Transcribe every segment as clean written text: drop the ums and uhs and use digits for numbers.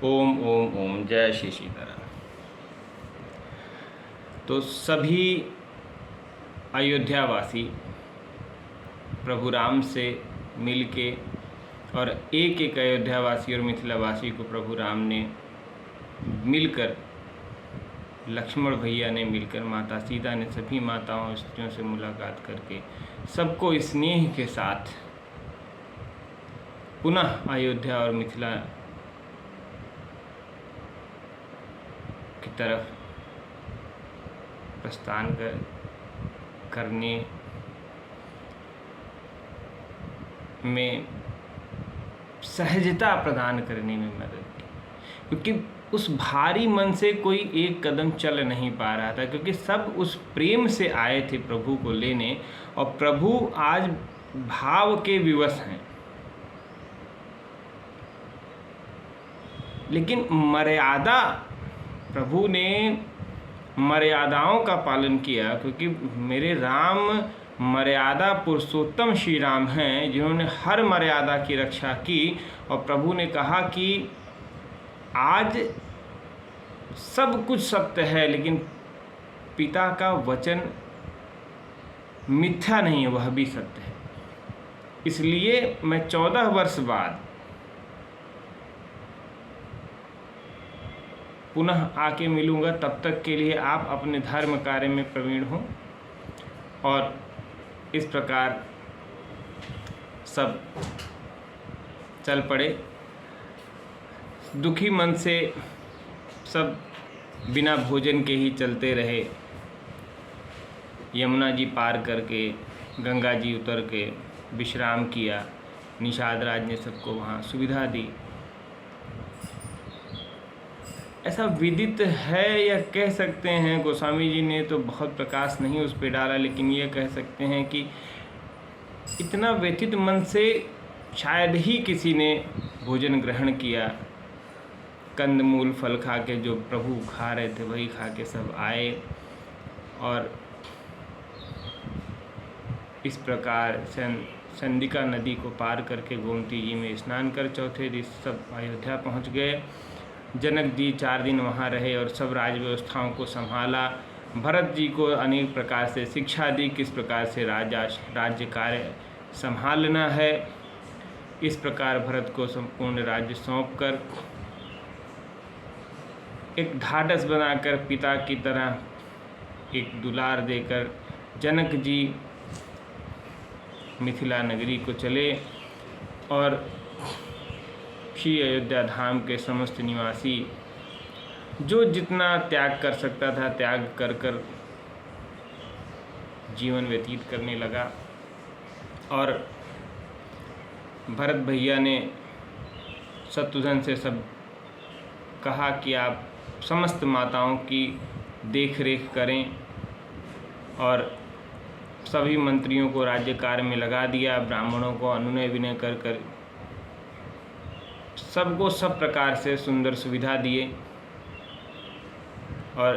ओम ओम ओम। जय श्री सीताराम। तो सभी अयोध्यावासी प्रभु राम से मिलके और एक एक अयोध्यावासी और मिथिलावासी को प्रभु राम ने मिलकर, लक्ष्मण भैया ने मिलकर, माता सीता ने सभी माताओं स्त्रियों से मुलाकात करके सबको स्नेह के साथ पुनः अयोध्या और मिथिला की तरफ प्रस्थान करने में सहजता प्रदान करने में मदद की, क्योंकि उस भारी मन से कोई एक कदम चल नहीं पा रहा था, क्योंकि सब उस प्रेम से आए थे प्रभु को लेने, और प्रभु आज भाव के विवश हैं। लेकिन मर्यादा, प्रभु ने मर्यादाओं का पालन किया, क्योंकि मेरे राम मर्यादा पुरुषोत्तम श्री राम हैं, जिन्होंने हर मर्यादा की रक्षा की। और प्रभु ने कहा कि आज सब कुछ सत्य है, लेकिन पिता का वचन मिथ्या नहीं है, वह भी सत्य है। इसलिए मैं 14 वर्ष बाद पुनः आके मिलूँगा। तब तक के लिए आप अपने धर्म कार्य में प्रवीण हों। और इस प्रकार सब चल पड़े। दुखी मन से सब बिना भोजन के ही चलते रहे। यमुना जी पार करके गंगा जी उतर के विश्राम किया। निषाद राज ने सबको वहाँ सुविधा दी। ऐसा विदित है, या कह सकते हैं, गोस्वामी जी ने तो बहुत प्रकाश नहीं उस पर डाला, लेकिन ये कह सकते हैं कि इतना व्यथित मन से शायद ही किसी ने भोजन ग्रहण किया। कंदमूल फल खा के जो प्रभु खा रहे थे वही खा के सब आए। और इस प्रकार चंडिका नदी को पार करके गोमती जी में स्नान कर चौथे दिन सब अयोध्या पहुंच गए। जनक जी 4 दिन वहाँ रहे और सब राज व्यवस्थाओं को संभाला। भरत जी को अनेक प्रकार से शिक्षा दी, किस प्रकार से राज्य कार्य संभालना है। इस प्रकार भरत को संपूर्ण राज्य सौंपकर एक ढाढ़स बनाकर पिता की तरह एक दुलार देकर जनक जी मिथिला नगरी को चले। और श्री अयोध्या धाम के समस्त निवासी जो जितना त्याग कर सकता था त्याग कर कर जीवन व्यतीत करने लगा। और भरत भैया ने शत्रुघ्न से सब कहा कि आप समस्त माताओं की देख रेख करें, और सभी मंत्रियों को राज्य कार्य में लगा दिया। ब्राह्मणों को अनुनय विनय कर कर सबको सब प्रकार से सुंदर सुविधा दिए। और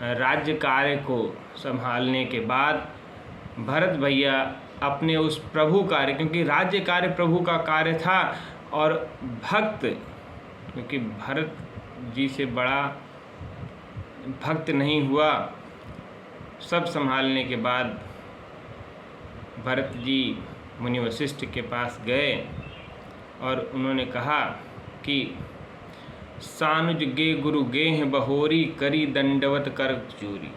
राज्य कार्य को संभालने के बाद भरत भैया अपने उस प्रभु कार्य, क्योंकि राज्य कार्य प्रभु का कार्य था, और भक्त, क्योंकि भरत जी से बड़ा भक्त नहीं हुआ। सब संभालने के बाद भरत जी मुनि वशिष्ठ के पास गए और उन्होंने कहा कि सानुज गे गुरु गेह बहोरी, करी दंडवत कर चूरी।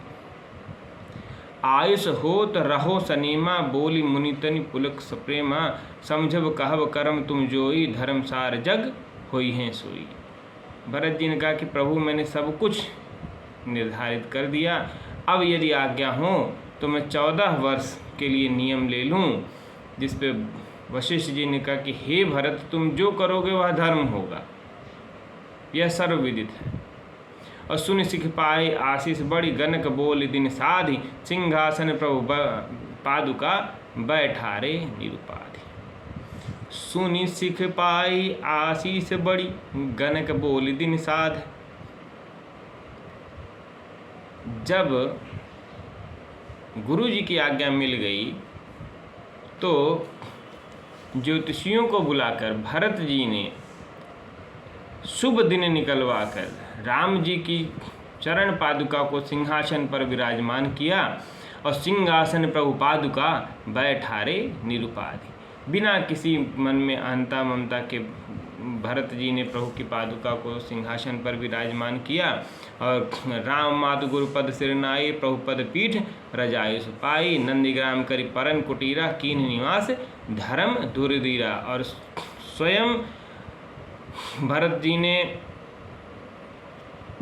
आयुष होत रहो सनीमा, बोली मुनितनि पुलक सप्रेमा। समझब कहब करम तुम जोई, धर्मसार जग होई हैं सोई। भरत जी ने कहा कि प्रभु मैंने सब कुछ निर्धारित कर दिया, अब यदि आज्ञा हो तो मैं 14 वर्ष के लिए नियम ले लूँ। जिस पे वशिष्ठ जी ने कहा कि हे भरत, तुम जो करोगे वह धर्म होगा, यह सर्वविदित है। और सुन सिख पाए आशीष बड़ी, गनक बोल दिन साधि। सिंहासन प्रभु पादुका, बैठारे निरुपाधि। सुनि सिख पाई आशीष बड़ी, गनक बोल दिन साध। जब गुरु जी की आज्ञा मिल गई तो ज्योतिषियों को बुलाकर भरत जी ने शुभ दिन निकलवा कर राम जी की चरण पादुका को सिंहासन पर विराजमान किया और सिंहासन प्रभु पादुका बैठारे निरुपाधि। बिना किसी मन में अहंता ममता के भरत जी ने प्रभु की पादुका को सिंहासन पर विराजमान किया और राम मातु गुरुपद सिरनाई प्रभु पद पीठ रजायु सुपाई नंदीग्राम करी परन कुटीरा कीन निवास धर्म दुर्दीरा। और स्वयं भरत जी ने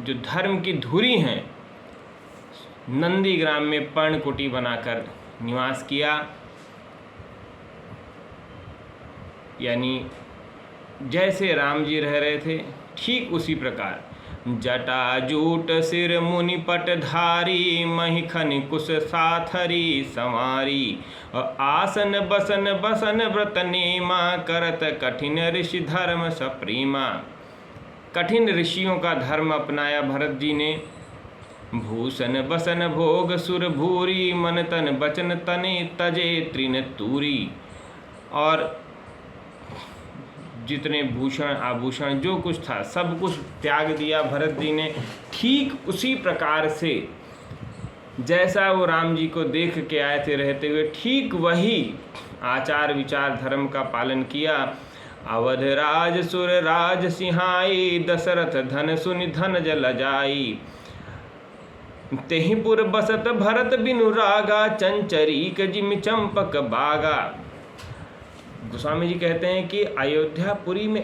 जो धर्म की धुरी हैं नंदीग्राम में पर्णकुटी बनाकर निवास किया, यानी जैसे राम जी रह रहे थे ठीक उसी प्रकार। जटा जूट सिर मुनि पट धारी महिखन कुश साथरी संवारी और आसन बसन बसन व्रत नेमा करत कठिन ऋषि धर्म सप्रीमा। कठिन ऋषियों का धर्म अपनाया भरत जी ने। भूषण बसन भोग सुर भूरी मन तन बचन तने तजे त्रिन तूरी। और जितने भूषण आभूषण जो कुछ था सब कुछ त्याग दिया भरत जी ने। ठीक उसी प्रकार से जैसा वो राम जी को देख के आए थे रहते हुए ठीक वही आचार विचार धर्म का पालन किया। अवध राज सुर राज सिंहाई दशरथ धन सुनि धन जल जाई। तेहिपुर बसत भरत बिनु रागा चंचरीक जिमि चंपक बागा। गोस्वामी जी कहते हैं कि अयोध्यापुरी में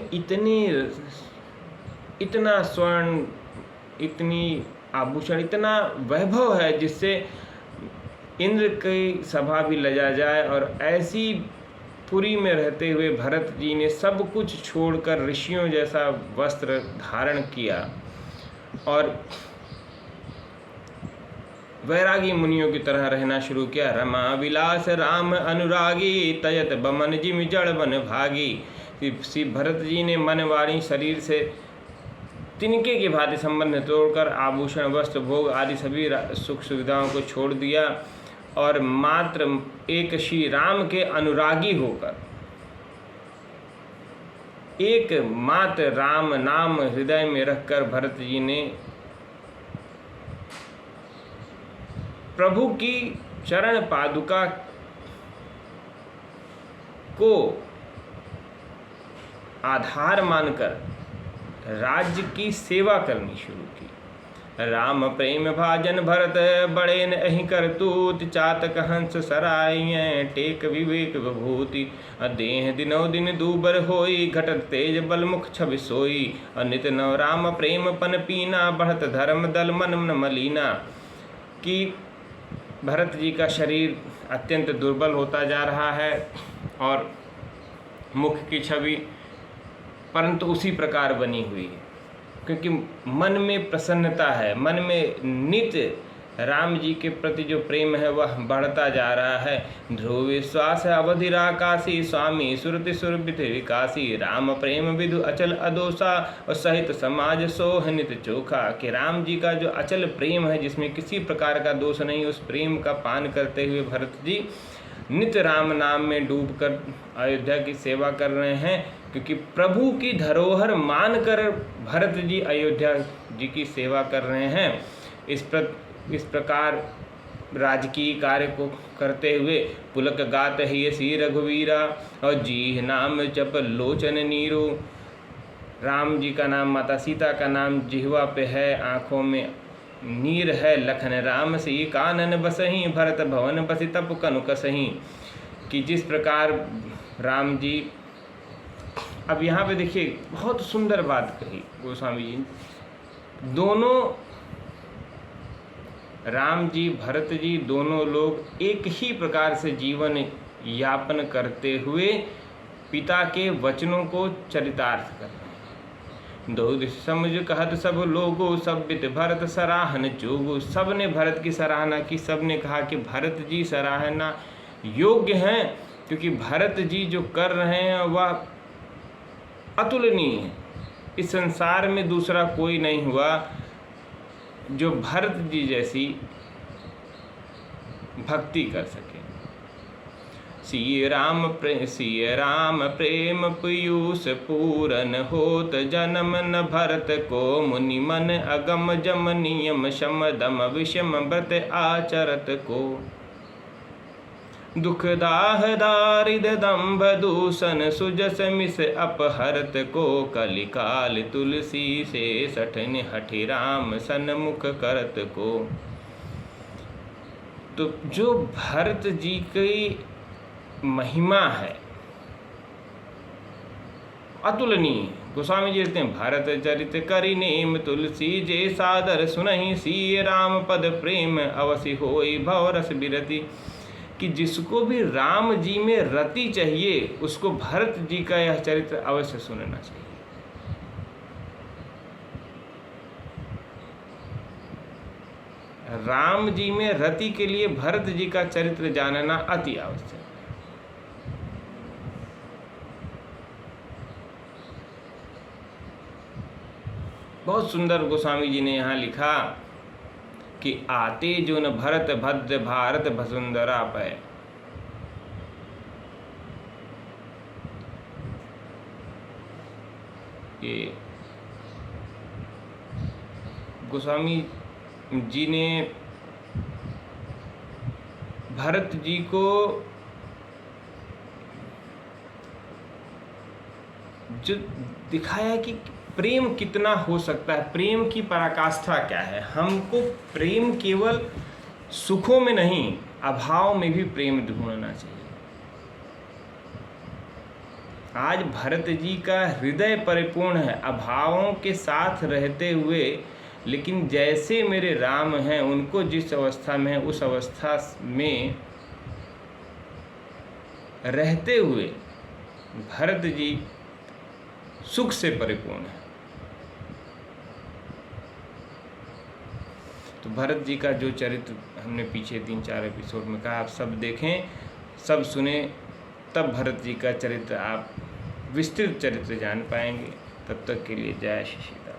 इतना स्वर्ण इतनी आभूषण इतना वैभव है जिससे इंद्र की सभा भी लजा जाए। और ऐसी पुरी में रहते हुए भरत जी ने सब कुछ छोड़कर ऋषियों जैसा वस्त्र धारण किया और वैरागी मुनियों की तरह रहना शुरू किया। रमा विलास राम अनुरागी तयत बमन जिमि जड़ बन भागी। श्री भरत जी ने मन वाणी शरीर से तिनके की भांति संबंध तोड़कर आभूषण वस्त्र भोग आदि सभी सुख सुविधाओं को छोड़ दिया और मात्र एक श्री राम के अनुरागी होकर एक मात्र राम नाम हृदय में रखकर भरत जी ने प्रभु की चरण पादुका को आधार मानकर राज्य की सेवा करनी शुरू की। राम प्रेम भाजन भरत बड़े नहीं करतूत चातक हंस सराय टेक विवेक विभूति। देह दिनो दिन दूबर होई घटत तेज बल मुख छवि सोई। नित नव राम प्रेम पन पीना बढ़त धर्म दल मन मलीना। कि भरत जी का शरीर अत्यंत दुर्बल होता जा रहा है और मुख की छवि परंतु उसी प्रकार बनी हुई है क्योंकि मन में प्रसन्नता है। मन में नित्य राम जी के प्रति जो प्रेम है वह बढ़ता जा रहा है। ध्रुव विश्वास अवधिराकाशी स्वामी सुरति सुरभित विकासी। राम प्रेम विधु अचल अदोषा और सहित समाज सोह नित चोखा। कि राम जी का जो अचल प्रेम है जिसमें किसी प्रकार का दोष नहीं, उस प्रेम का पान करते हुए भरत जी नित्य राम नाम में डूबकर अयोध्या की सेवा कर रहे हैं। क्योंकि प्रभु की धरोहर मानकर भरत जी अयोध्या जी की सेवा कर रहे हैं। इस प्रकार राजकीय कार्य को करते हुए पुलक गात ही सी रघुवीरा और जी नाम जप लोचन नीरो। राम जी का नाम माता सीता का नाम जिह्वा पे है, आँखों में नीर है। लखन राम सी कानन बसही भरत भवन बसि तप कनु कसही। कि जिस प्रकार राम जी, अब यहाँ पे देखिए बहुत सुंदर बात कही गोस्वामी जी। दोनों राम जी भरत जी दोनों लोग एक ही प्रकार से जीवन यापन करते हुए पिता के वचनों को चरितार्थ कर रहे हैं। दो समझ कहत सब लोगो सब बित भरत सराहन जोगो। सब ने भरत की सराहना की। सब ने कहा कि भरत जी सराहना योग्य हैं क्योंकि भरत जी जो कर रहे हैं वह अतुलनीय है। इस संसार में दूसरा कोई नहीं हुआ जो भरत जी जैसी भक्ति कर सके। सिय राम प्रेम पीयूष पूरन होत जन्म न भरत को मुनि मन अगम जम नियम शम दम विषम व्रत आचरत को दुख दाह दारिद दंभ दूषण सुजस मिस अपहरत को कलिकाल तुलसी से सठन हठि राम सन्मुख करत को। तो जो भरत जी की महिमा है अतुलनीय। गोस्वामी जी कहते हैं भरत चरित करि नेम तुलसी जे सादर सुनहि सिय राम पद प्रेम अवसि होई भव रस बिरति। कि जिसको भी राम जी में रति चाहिए उसको भरत जी का यह चरित्र अवश्य सुनना चाहिए। राम जी में रति के लिए भरत जी का चरित्र जानना अति आवश्यक है। बहुत सुंदर गोस्वामी जी ने यहाँ लिखा कि आते जो न भरत भद्र भारत वसुंधरा पै। ये गोस्वामी जी ने भरत जी को जो दिखाया कि प्रेम कितना हो सकता है, प्रेम की पराकाष्ठा क्या है। हमको प्रेम केवल सुखों में नहीं अभाव में भी प्रेम ढूंढना चाहिए। आज भरत जी का हृदय परिपूर्ण है अभावों के साथ रहते हुए, लेकिन जैसे मेरे राम हैं उनको जिस अवस्था में है उस अवस्था में रहते हुए भरत जी सुख से परिपूर्ण है। तो भरत जी का जो चरित्र हमने पीछे 3-4 एपिसोड में कहा, आप सब देखें, सब सुने, तब भरत जी का चरित्र आप विस्तृत चरित्र जान पाएंगे। तब तक के लिए जय श्री सीता।